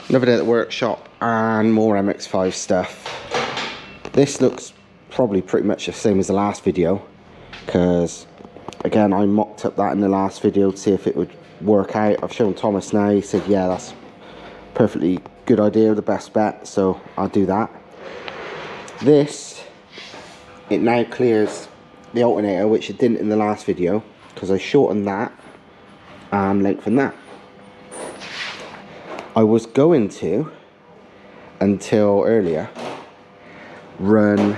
Another day at the workshop and more MX5 stuff. This looks probably pretty much the same as the last video, because again I mocked up that in the last video to see if it would work out. I've shown Thomas now, he said yeah, that's perfectly good idea, the best bet, so I'll do that. This, it now clears the alternator, which it didn't in the last video, because I shortened that and lengthened that. I was going to, until earlier, run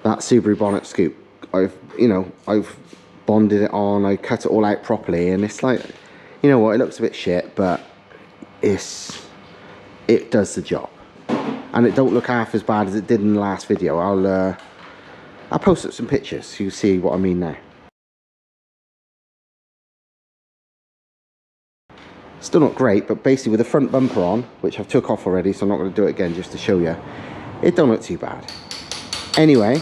that Subaru bonnet scoop. I've bonded it on, I cut it all out properly, and it's like, you know what, it looks a bit shit, but it does the job. And it don't look half as bad as it did in the last video. I'll post up some pictures so you see what I mean now. Still not great, but basically with the front bumper on, which I've took off already, so I'm not going to do it again just to show you, it don't look too bad. Anyway,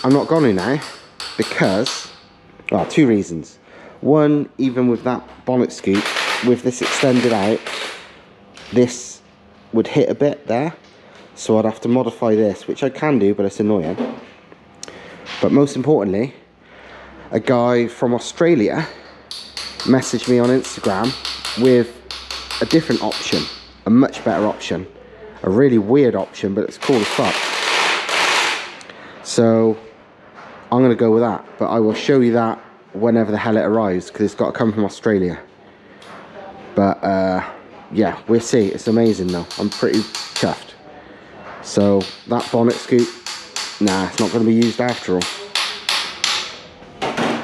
I'm not going to now because, well, two reasons. One, even with that bonnet scoop, with this extended out, this would hit a bit there, so I'd have to modify this, which I can do, but it's annoying. But most importantly, a guy from Australia messaged me on Instagram with a different option, a much better option, a really weird option, but it's cool as fuck. So I'm going to go with that, but I will show you that whenever the hell it arrives, because it's got to come from Australia. But yeah, we'll see. It's amazing though. I'm pretty chuffed. So that bonnet scoop, nah, it's not going to be used after all.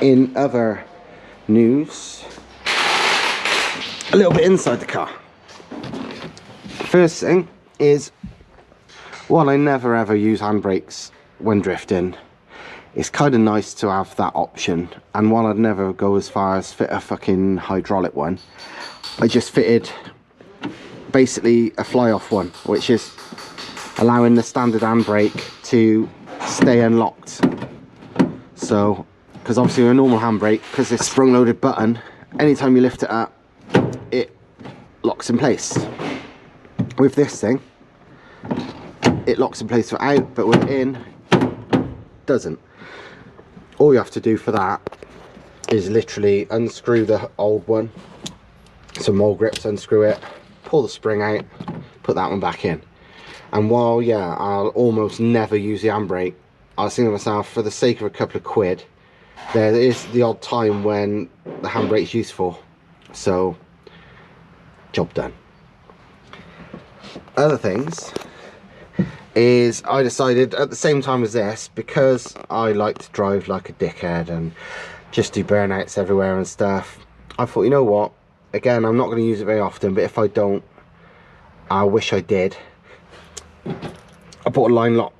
In other news, a little bit inside the car. First thing is, while I never ever use handbrakes when drifting, it's kind of nice to have that option. And while I'd never go as far as fit a fucking hydraulic one, I just fitted basically a fly-off one, which is allowing the standard handbrake to stay unlocked. So, because obviously with a normal handbrake, because this sprung-loaded button, anytime you lift it up, it locks in place. With this thing, it locks in place without, but within, doesn't. All you have to do for that is literally unscrew the old one, some mole grips, unscrew it, pull the spring out, put that one back in. And while, yeah, I'll almost never use the handbrake, I was thinking to myself, for the sake of a couple of quid, there is the odd time when the handbrake's useful. So, job done. Other things is I decided at the same time as this, because I like to drive like a dickhead and just do burnouts everywhere and stuff, I thought, you know what, again, I'm not going to use it very often, but if I don't, I wish I did. I bought a line lock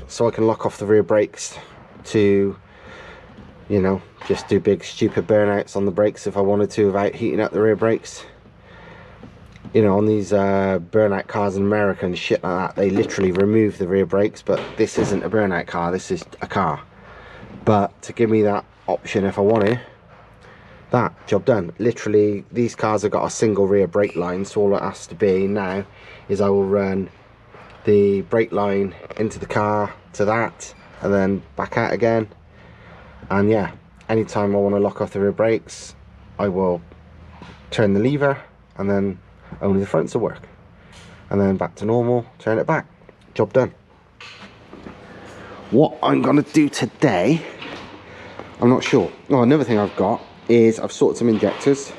so I can lock off the rear brakes to, you know, just do big stupid burnouts on the brakes if I wanted to without heating up the rear brakes. You know, on these burnout cars in America and shit like that, they literally remove the rear brakes, but this isn't a burnout car, this is a car. But to give me that option if I want to, that, job done. Literally, these cars have got a single rear brake line, so all it has to be now is I will run the brake line into the car to that, and then back out again. And yeah, anytime I want to lock off the rear brakes, I will turn the lever, and then only the fronts will work. And then back to normal, turn it back. Job done. What I'm going to do today, I'm not sure. Oh, another thing I've got is I've sorted some injectors.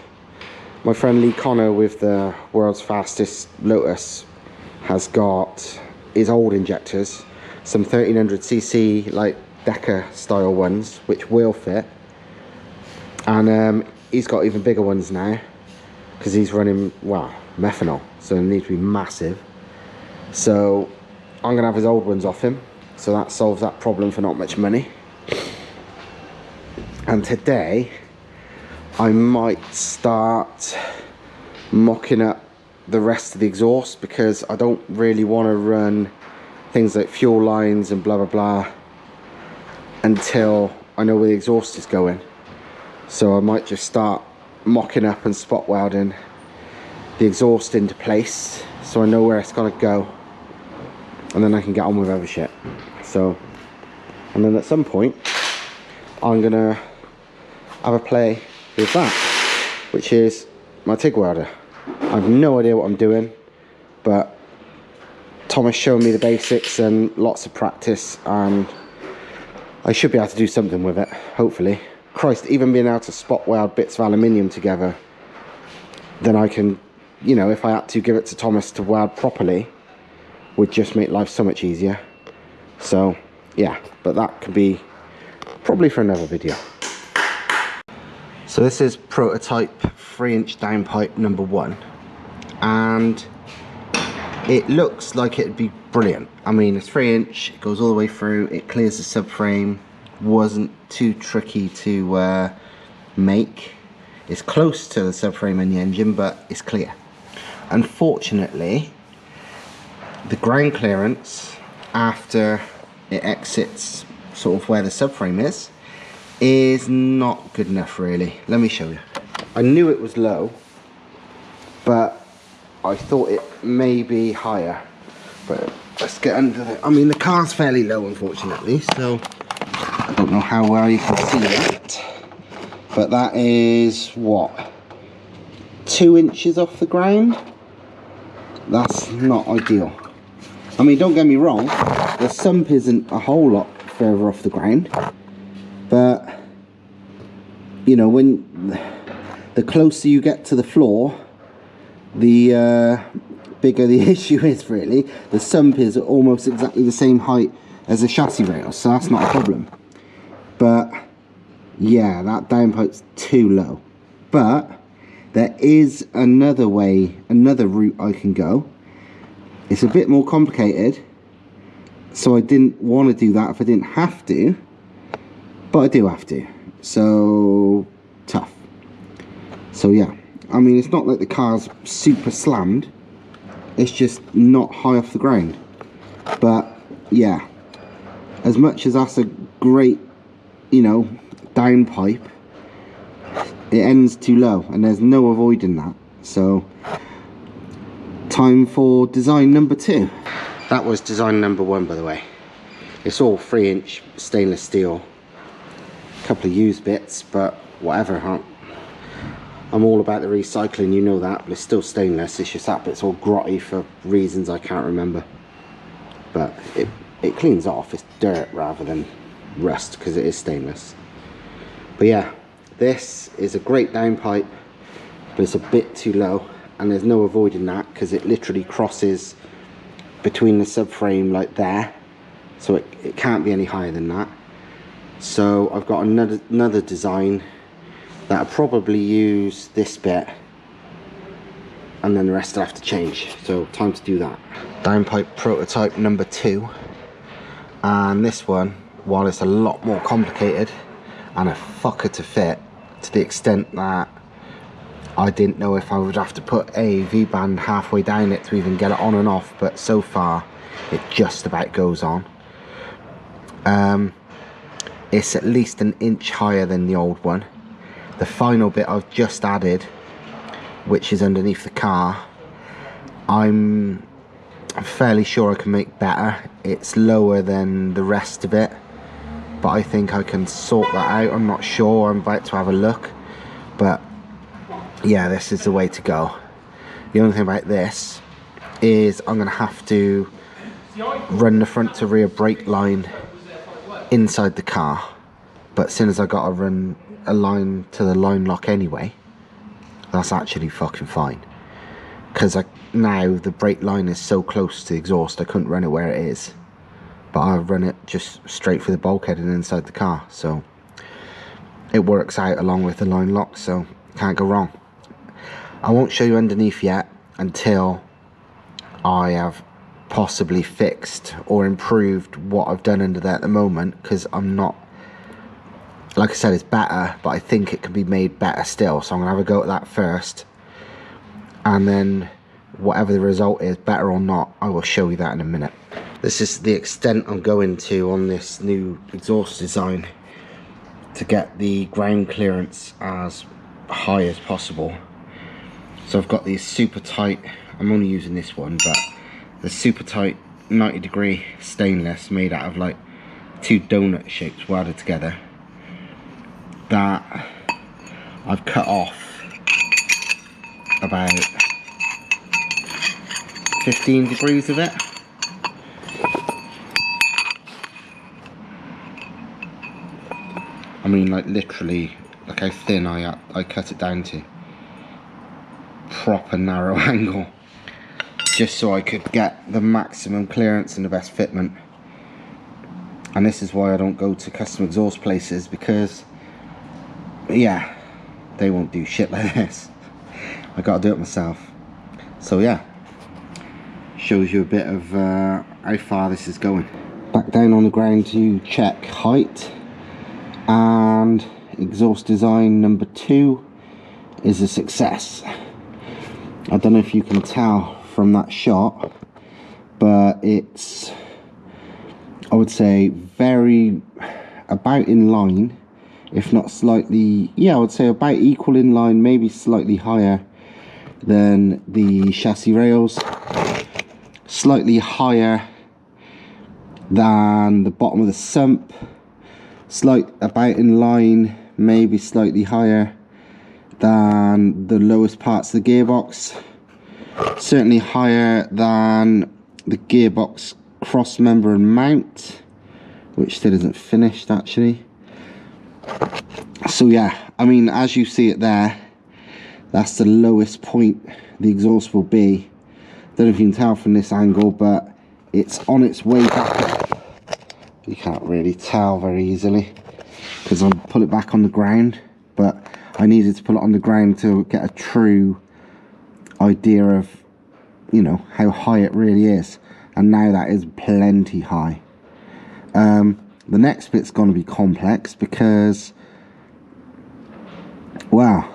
My friend Lee Connor with the world's fastest Lotus has got his old injectors, some 1300cc like Decker style ones, which will fit. And he's got even bigger ones now, because he's running, well, methanol, so it needs to be massive. So I'm gonna have his old ones off him, so that solves that problem for not much money. And today I might start mocking up the rest of the exhaust, because I don't really want to run things like fuel lines and blah blah blah until I know where the exhaust is going. So I might just start mocking up and spot welding the exhaust into place so I know where it's got to go, and then I can get on with other shit. So, and then at some point I'm gonna have a play with that, which is my TIG welder. I have no idea what I'm doing, but Thomas showed me the basics and lots of practice, and I should be able to do something with it, hopefully. Christ, even being able to spot weld bits of aluminium together, then I can, you know, if I had to give it to Thomas to weld properly, would just make life so much easier. So yeah, but that could be probably for another video. So this is prototype 3-inch downpipe number 1, and it looks like it'd be brilliant. I mean, it's 3-inch, it goes all the way through, it clears the subframe, wasn't too tricky to make. It's close to the subframe and the engine, but it's clear. Unfortunately, the ground clearance after it exits sort of where the subframe is not good enough, really. Let me show you. I knew it was low, but I thought it may be higher. But let's get under it. I mean, the car's fairly low, unfortunately, so I don't know how well you can see that. But that is, what, 2 inches off the ground? That's not ideal. I mean, don't get me wrong, the sump isn't a whole lot further off the ground, but you know, when the closer you get to the floor, the bigger the issue is, really. The sump is almost exactly the same height as the chassis rail, so that's not a problem. But yeah, that downpipe's too low. But there is another way, another route I can go. It's a bit more complicated, so I didn't want to do that if I didn't have to, but I do have to, so tough. So yeah, I mean, it's not like the car's super slammed, it's just not high off the ground. But yeah, as much as that's a great, you know, downpipe, it ends too low and there's no avoiding that. So time for design number 2. That was design number 1, by the way. It's all 3-inch stainless steel, a couple of used bits, but whatever, huh? I'm all about the recycling, you know that, but it's still stainless. It's just that bit's all grotty for reasons I can't remember, but it cleans off. It's dirt rather than rust because it is stainless. But yeah, this is a great downpipe, but it's a bit too low, and there's no avoiding that because it literally crosses between the subframe like there, so it can't be any higher than that. So I've got another design that I'll probably use this bit, and then the rest I'll have to change. So time to do that. Downpipe prototype number 2, and this one, while it's a lot more complicated and a fucker to fit, to the extent that I didn't know if I would have to put a V-band halfway down it to even get it on and off, but so far it just about goes on. It's at least an inch higher than the old one. The final bit I've just added, which is underneath the car, I'm fairly sure I can make better. It's lower than the rest of it, but I think I can sort that out. I'm not sure, I'm about to have a look, but yeah, this is the way to go. The only thing about this is I'm going to have to run the front to rear brake line inside the car, but as soon as I got to run a line to the line lock anyway, that's actually fucking fine, because now the brake line is so close to the exhaust I couldn't run it where it is, but I run it just straight through the bulkhead and inside the car, so it works out along with the line lock, so can't go wrong. I won't show you underneath yet until I have possibly fixed or improved what I've done under there at the moment, because I'm not, like I said, it's better, but I think it can be made better still, so I'm going to have a go at that first, and then whatever the result is, better or not, I will show you that in a minute. This is the extent I'm going to on this new exhaust design, to get the ground clearance as high as possible. So I've got these super tight, I'm only using this one, but the super tight 90-degree stainless made out of like 2 donut shapes welded together that I've cut off about 15 degrees of it. I mean, like literally, look how thin I cut it down to. Proper narrow angle, just so I could get the maximum clearance and the best fitment. And this is why I don't go to custom exhaust places, because yeah, they won't do shit like this. I gotta do it myself. So yeah, shows you a bit of how far this is going. Back down on the ground to check height, and exhaust design number 2 is a success. I don't know if you can tell from that shot, but it's, I would say, very about in line, if not slightly, yeah, I would say about equal in line, maybe slightly higher than the chassis rails, slightly higher than the bottom of the sump, about in line, maybe slightly higher than the lowest parts of the gearbox, certainly higher than the gearbox cross member and mount, which still isn't finished actually. So yeah, I mean, as you see it there, that's the lowest point the exhaust will be. Don't know if you can tell from this angle, but it's on its way back up. You can't really tell very easily because I'll pull it back on the ground, but I needed to put it on the ground to get a true idea of, you know, how high it really is. And now that is plenty high. The next bit's going to be complex because, wow,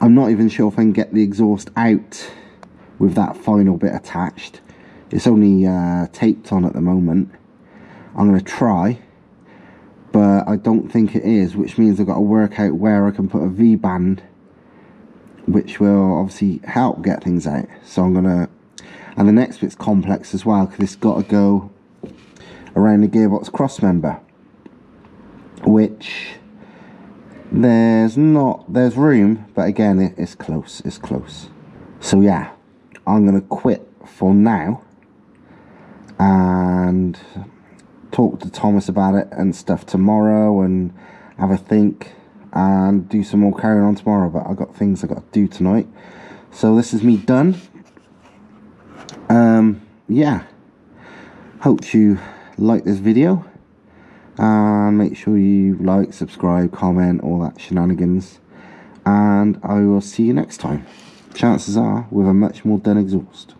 I'm not even sure if I can get the exhaust out with that final bit attached. It's only taped on at the moment. I'm going to try, but I don't think it is, which means I've got to work out where I can put a V-band, which will obviously help get things out. So I'm gonna, and the next bit's complex as well, because it's got to go around the gearbox cross member, which there's room, but again, it's close. So yeah, I'm gonna quit for now and talk to Thomas about it and stuff tomorrow, and have a think and do some more carrying on tomorrow. But I've got things I've got to do tonight, so this is me done. Yeah, hope you like this video, and make sure you like, subscribe, comment, all that shenanigans, and I will see you next time, chances are with a much more done exhaust.